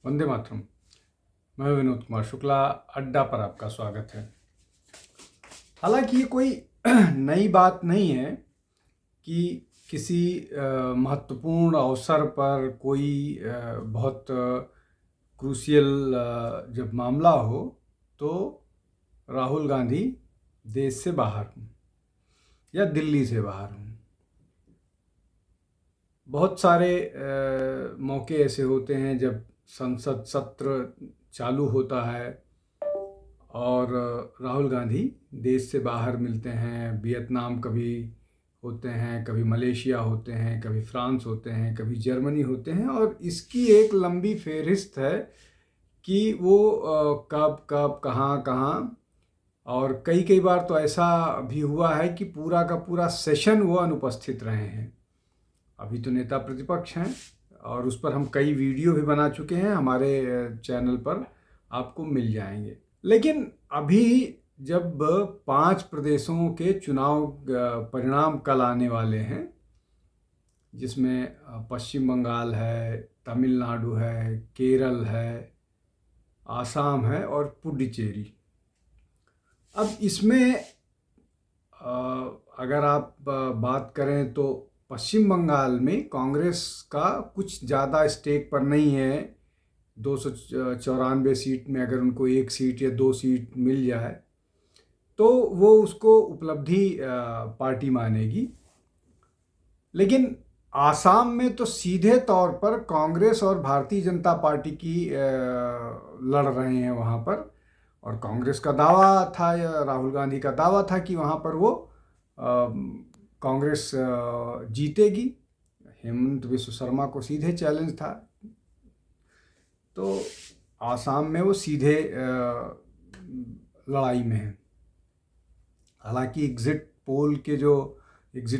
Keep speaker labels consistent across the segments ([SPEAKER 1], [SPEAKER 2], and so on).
[SPEAKER 1] वंदे मातरम। मैं विनोद कुमार शुक्ला, अड्डा पर आपका स्वागत है। हालांकि ये कोई नई बात नहीं है कि किसी महत्वपूर्ण अवसर पर कोई बहुत क्रूशियल जब मामला हो तो राहुल गांधी देश से बाहर हों या दिल्ली से बाहर हों। बहुत सारे मौके ऐसे होते हैं जब संसद सत्र चालू होता है और राहुल गांधी देश से बाहर मिलते हैं। वियतनाम कभी होते हैं, कभी मलेशिया होते हैं, कभी फ्रांस होते हैं, कभी जर्मनी होते हैं और इसकी एक लंबी फहरिस्त है कि वो कब कब कहाँ कहाँ। और कई कई बार तो ऐसा भी हुआ है कि पूरा का पूरा सेशन वो अनुपस्थित रहे हैं। अभी तो नेता प्रतिपक्ष हैं और उस पर हम कई वीडियो भी बना चुके हैं, हमारे चैनल पर आपको मिल जाएंगे। लेकिन अभी जब 5 प्रदेशों के चुनाव परिणाम कल आने वाले हैं, जिसमें पश्चिम बंगाल है, तमिलनाडु है, केरल है, आसाम है और पुडुचेरी। अब इसमें अगर आप बात करें तो पश्चिम बंगाल में कांग्रेस का कुछ ज़्यादा स्टेक पर नहीं है। 294 सीट में अगर उनको 1 सीट या 2 सीट मिल जाए तो वो उसको उपलब्धि पार्टी मानेगी। लेकिन आसाम में तो सीधे तौर पर कांग्रेस और भारतीय जनता पार्टी की लड़ रहे हैं वहाँ पर। और कांग्रेस का दावा था या राहुल गांधी का दावा था कि वहाँ पर वो कांग्रेस जीतेगी। हेमंत विश्व शर्मा को सीधे चैलेंज था, तो आसाम में वो सीधे लड़ाई में है। हालांकि एग्जिट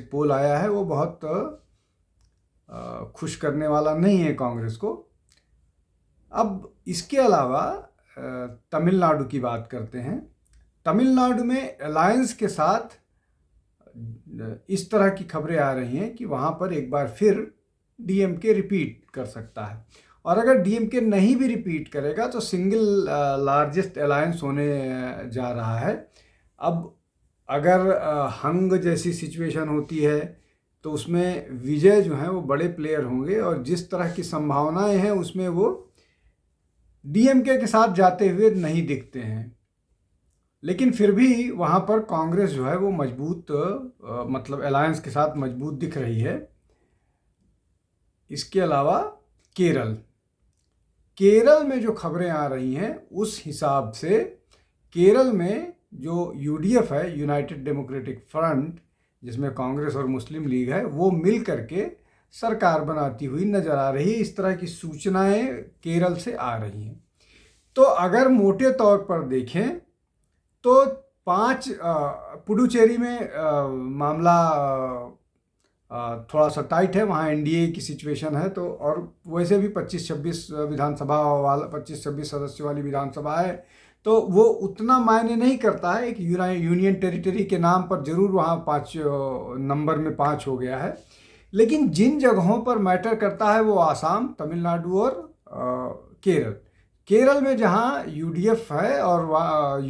[SPEAKER 1] पोल आया है वो बहुत खुश करने वाला नहीं है कांग्रेस को। अब इसके अलावा तमिलनाडु की बात करते हैं। तमिलनाडु में अलायंस के साथ इस तरह की खबरें आ रही हैं कि वहाँ पर एक बार फिर डीएमके रिपीट कर सकता है। और अगर डीएमके नहीं भी रिपीट करेगा तो सिंगल लार्जेस्ट अलायंस होने जा रहा है। अब अगर हंग जैसी सिचुएशन होती है तो उसमें विजय जो है वो बड़े प्लेयर होंगे और जिस तरह की संभावनाएं हैं उसमें वो डीएमके के साथ जाते हुए नहीं दिखते हैं। लेकिन फिर भी वहाँ पर कांग्रेस जो है वो मजबूत मतलब अलायंस के साथ मजबूत दिख रही है। इसके अलावा केरल में जो खबरें आ रही हैं उस हिसाब से केरल में जो यूडीएफ है, यूनाइटेड डेमोक्रेटिक फ्रंट, जिसमें कांग्रेस और मुस्लिम लीग है, वो मिल करके सरकार बनाती हुई नजर आ रही है। इस तरह की सूचनाएं केरल से आ रही हैं। तो अगर मोटे तौर पर देखें तो 5 पुडुचेरी में मामला थोड़ा सा टाइट है, वहाँ एनडीए की सिचुएशन है। तो और वैसे भी 25-26 विधानसभा वाला 25-26 सदस्यों वाली विधानसभा है, तो वो उतना मायने नहीं करता है। एक यूनियन टेरिटरी के नाम पर जरूर वहाँ 5 नंबर में 5 हो गया है। लेकिन जिन जगहों पर मैटर करता है वो आसाम, तमिलनाडु और केरल में जहाँ यूडीएफ है और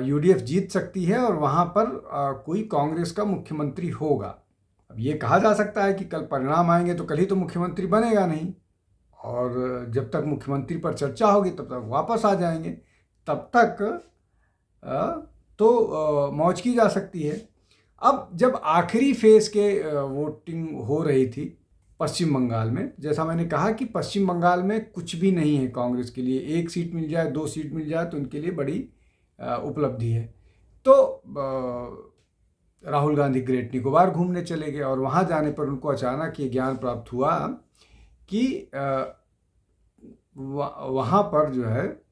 [SPEAKER 1] यूडीएफ जीत सकती है और वहाँ पर कोई कांग्रेस का मुख्यमंत्री होगा। अब ये कहा जा सकता है कि कल परिणाम आएंगे तो कल ही तो मुख्यमंत्री बनेगा नहीं, और जब तक मुख्यमंत्री पर चर्चा होगी तब तक वापस आ जाएंगे। तब तक तो मौज की जा सकती है। अब जब आखिरी फेज के वोटिंग हो रही थी पश्चिम बंगाल में, जैसा मैंने कहा कि पश्चिम बंगाल में कुछ भी नहीं है कांग्रेस के लिए। 1 सीट मिल जाए, 2 सीट मिल जाए तो उनके लिए बड़ी उपलब्धि है। तो राहुल गांधी ग्रेट निकोबार घूमने चले गए और वहाँ जाने पर उनको अचानक ये ज्ञान प्राप्त हुआ कि वहाँ पर जो है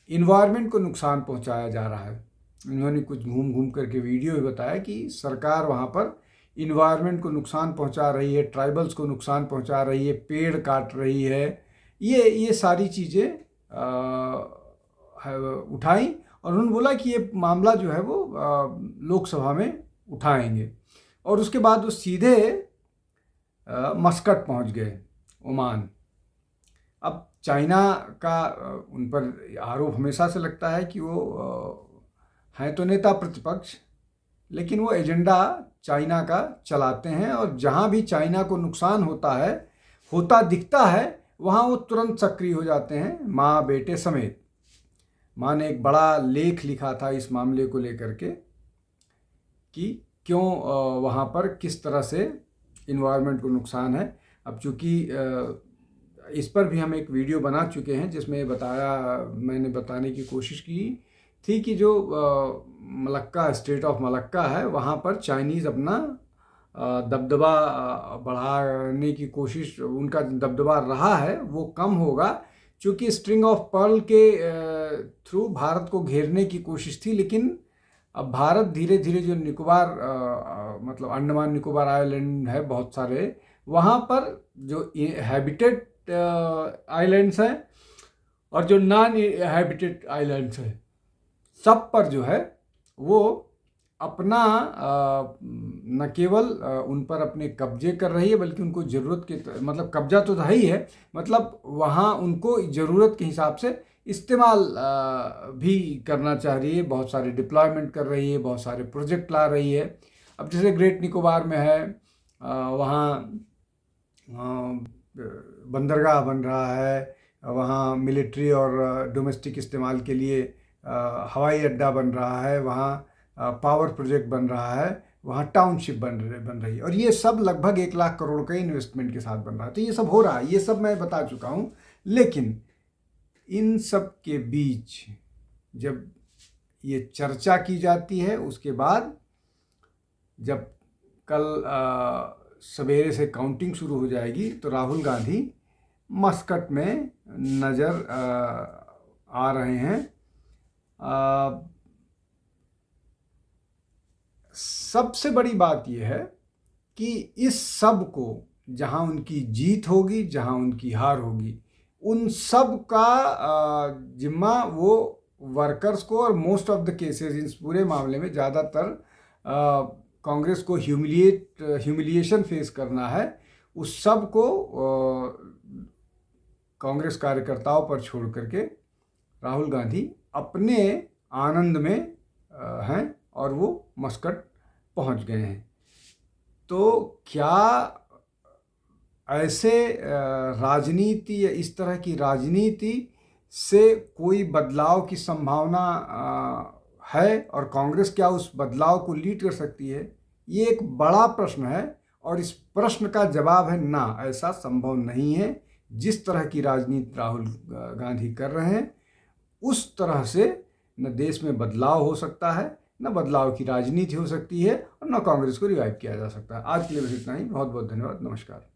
[SPEAKER 1] इन्वायरमेंट को नुकसान पहुँचाया जा रहा है। उन्होंने कुछ घूम घूम करके वीडियो भी बताया कि सरकार वहाँ पर इन्वायरमेंट को नुकसान पहुँचा रही है, ट्राइबल्स को नुकसान पहुँचा रही है, पेड़ काट रही है। ये सारी चीज़ें उठाई और उन्होंने बोला कि ये मामला जो है वो लोकसभा में उठाएंगे। और उसके बाद वो सीधे मस्कट पहुंच गए, ओमान। अब चाइना का उन पर आरोप हमेशा से लगता है कि वो हैं तो नेता प्रतिपक्ष, लेकिन वो एजेंडा चाइना का चलाते हैं, और जहाँ भी चाइना को नुकसान होता दिखता है, वहाँ वो तुरंत सक्रिय हो जाते हैं, माँ बेटे समेत। माँ ने एक बड़ा लेख लिखा था इस मामले को लेकर के कि क्यों वहाँ पर किस तरह से इन्वायरमेंट को नुकसान है। अब चूँकि इस पर भी हम एक वीडियो बना चुके हैं जिसमें मैंने बताने की कोशिश की थी कि जो मलक्का, स्टेट ऑफ मलक्का है, वहाँ पर चाइनीज़ अपना दबदबा बढ़ाने की कोशिश, उनका दबदबा रहा है वो कम होगा, क्योंकि स्ट्रिंग ऑफ पर्ल के थ्रू भारत को घेरने की कोशिश थी। लेकिन अब भारत धीरे धीरे जो निकोबार मतलब अंडमान निकोबार आइलैंड है बहुत सारे, वहाँ पर जो हैबिटेट आइलैंड्स हैं और जो नॉन हैबिटेट आइलैंड्स हैं, सब पर जो है वो अपना न केवल उन पर अपने कब्जे कर रही है, बल्कि उनको ज़रूरत के मतलब कब्जा तो है ही है, मतलब वहाँ उनको ज़रूरत के हिसाब से इस्तेमाल भी करना चाह रही है। बहुत सारे डिप्लॉयमेंट कर रही है, बहुत सारे प्रोजेक्ट ला रही है। अब जैसे ग्रेट निकोबार में है, वहाँ बंदरगाह बन रहा है, वहाँ मिलिट्री और डोमेस्टिक इस्तेमाल के लिए हवाई अड्डा बन रहा है, वहाँ पावर प्रोजेक्ट बन रहा है, वहाँ टाउनशिप बन रही है, और ये सब लगभग 1 लाख करोड़ के इन्वेस्टमेंट के साथ बन रहा है। तो ये सब हो रहा है, ये सब मैं बता चुका हूँ। लेकिन इन सब के बीच जब ये चर्चा की जाती है, उसके बाद जब कल सवेरे से काउंटिंग शुरू हो जाएगी, तो राहुल गांधी मस्कट में नज़र आ रहे हैं। सबसे बड़ी बात यह है कि इस सब को, जहां उनकी जीत होगी, जहां उनकी हार होगी, उन सब का जिम्मा वो वर्कर्स को, और मोस्ट ऑफ द केसेस इस पूरे मामले में ज़्यादातर कांग्रेस को ह्यूमिलिएशन फेस करना है, उस सब को कांग्रेस कार्यकर्ताओं पर छोड़ करके राहुल गांधी अपने आनंद में हैं और वो मस्कट पहुंच गए हैं। तो क्या ऐसे राजनीति या इस तरह की राजनीति से कोई बदलाव की संभावना है, और कांग्रेस क्या उस बदलाव को लीड कर सकती है? ये एक बड़ा प्रश्न है, और इस प्रश्न का जवाब है ना, ऐसा संभव नहीं है। जिस तरह की राजनीति राहुल गांधी कर रहे हैं, उस तरह से न देश में बदलाव हो सकता है, न बदलाव की राजनीति हो सकती है, और न कांग्रेस को रिवाइव किया जा सकता है। आज के लिए बस इतना ही। बहुत बहुत धन्यवाद। नमस्कार।